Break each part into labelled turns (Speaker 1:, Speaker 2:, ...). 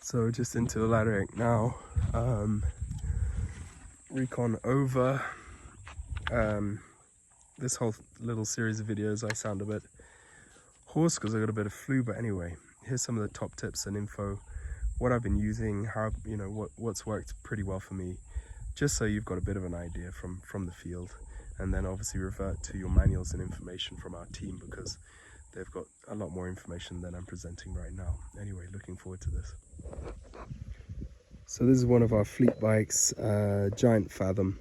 Speaker 1: So just into the ladder now. Recon over. This whole little series of videos I sound a bit hoarse because I got a bit of flu, but anyway, here's some of the top tips and info, what I've been using, how, you know, what's worked pretty well for me, just so you've got a bit of an idea from the field, and then obviously revert to your manuals and information from our team because they've got a lot more information than I'm presenting right now. Anyway, looking forward to this. So this is one of our fleet bikes, Giant Fathom,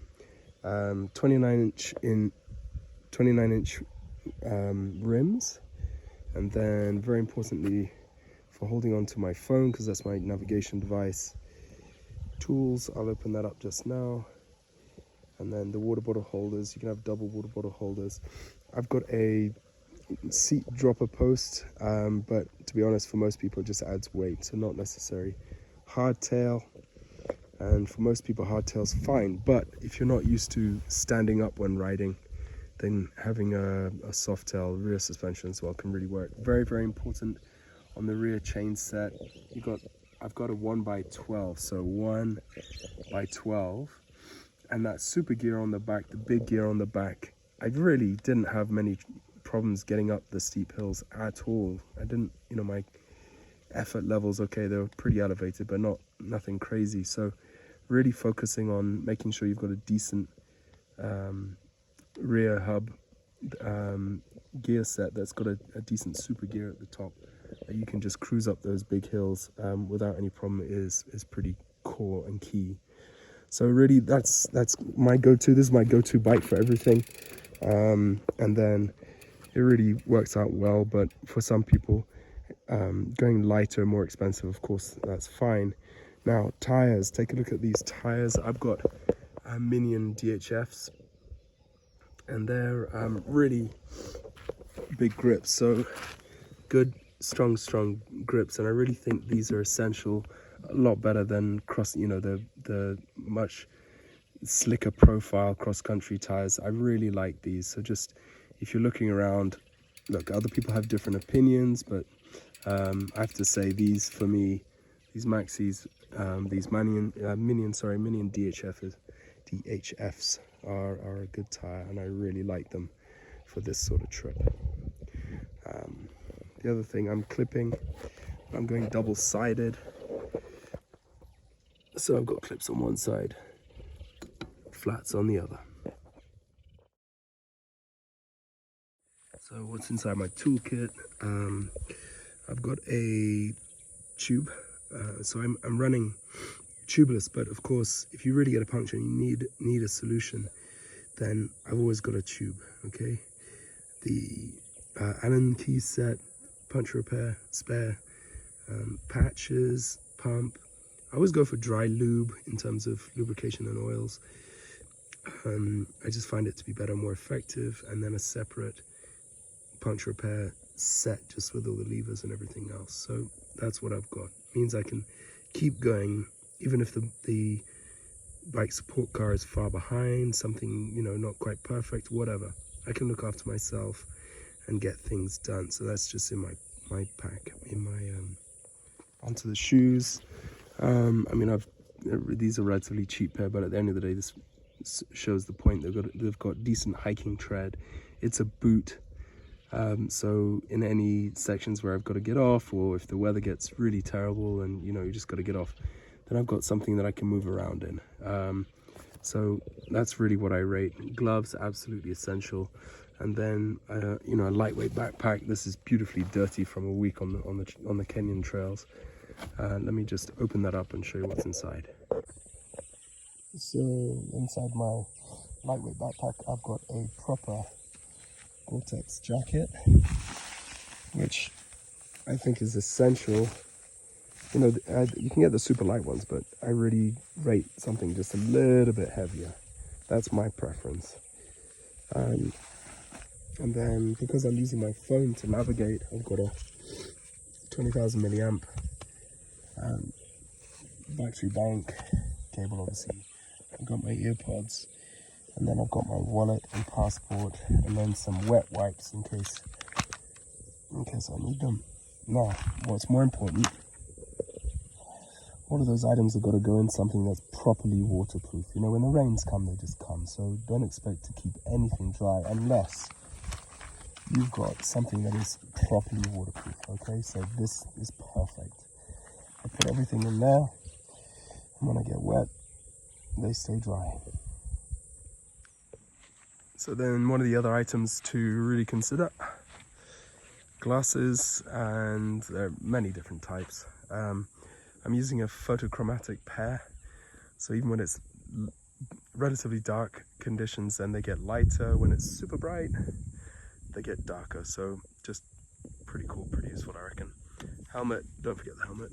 Speaker 1: 29-inch rims, and then very importantly for holding on to my phone because that's my navigation device. Tools, I'll open that up just now, and then the water bottle holders. You can have double water bottle holders. I've got a seat dropper post, but to be honest, for most people it just adds weight, so not necessary. Hardtail, and for most people hardtail's fine, but if you're not used to standing up when riding, then having a soft tail rear suspension as well can really work. Very, very important on the rear chain set. I've got a 1x12, so 1x12, and that super gear on the back, the big gear on the back. I really didn't have many problems getting up the steep hills at all. I didn't, you know, my effort levels, okay, they were pretty elevated, but nothing crazy. So really focusing on making sure you've got a decent rear hub gear set that's got a decent super gear at the top that you can just cruise up those big hills without any problem is pretty core and key. So really that's my go-to. This is my go-to bike for everything, and then it really works out well. But for some people, going lighter, more expensive, of course, that's fine. Now tires, take a look at these tires. I've got Minion DHFs, and they're really big grips, so good strong grips, and I really think these are essential, a lot better than the much slicker profile cross-country tires. I really like these. So just if you're looking around, look, other people have different opinions, but I have to say these, for me, these Maxis, these Minion DHFs are a good tire, and I really like them for this sort of trip. The other thing, I'm going double-sided, so I've got clips on one side, flats on the other. So what's inside my toolkit? I've got a tube, so I'm running tubeless, but of course if you really get a puncture and you need a solution, then I've always got a tube. Okay, the Allen key set, puncture repair, spare, patches, pump. I always go for dry lube in terms of lubrication and oils. I just find it to be better, more effective, and then a separate puncture repair set just with all the levers and everything else. So that's what I've got. Means I can keep going even if the bike support car is far behind, something, you know, not quite perfect, whatever. I can look after myself and get things done. So that's just in my pack, in my onto the shoes. I mean, these are relatively cheap pair, but at the end of the day, this shows the point. They've got decent hiking tread. It's a boot, so in any sections where I've got to get off, or if the weather gets really terrible and you know you just got to get off, then I've got something that I can move around in. So that's really what I rate. Gloves, absolutely essential. And then you know, a lightweight backpack. This is beautifully dirty from a week on the Kenyan trails. Let me just open that up and show you what's inside. So inside my lightweight backpack, I've got a proper Gore-Tex jacket, which I think is essential. You know, you can get the super light ones, but I really rate something just a little bit heavier. That's my preference. And then because I'm using my phone to navigate, I've got a 20,000 milliamp battery bank cable, obviously. I've got my earpods, and then I've got my wallet and passport, and then some wet wipes in case I need them. Now, what's more important all of those items have got to go in something that's properly waterproof. You know, when the rains come, they just come. So don't expect to keep anything dry unless you've got something that is properly waterproof. Okay, so this is perfect. I put everything in there, and when I get wet, they stay dry. So then one of the other items to really consider, glasses, and there are many different types. I'm using a photochromatic pair, so even when it's relatively dark conditions, then they get lighter. When it's super bright, they get darker. So just pretty cool, pretty useful, I reckon. Helmet, don't forget the helmet.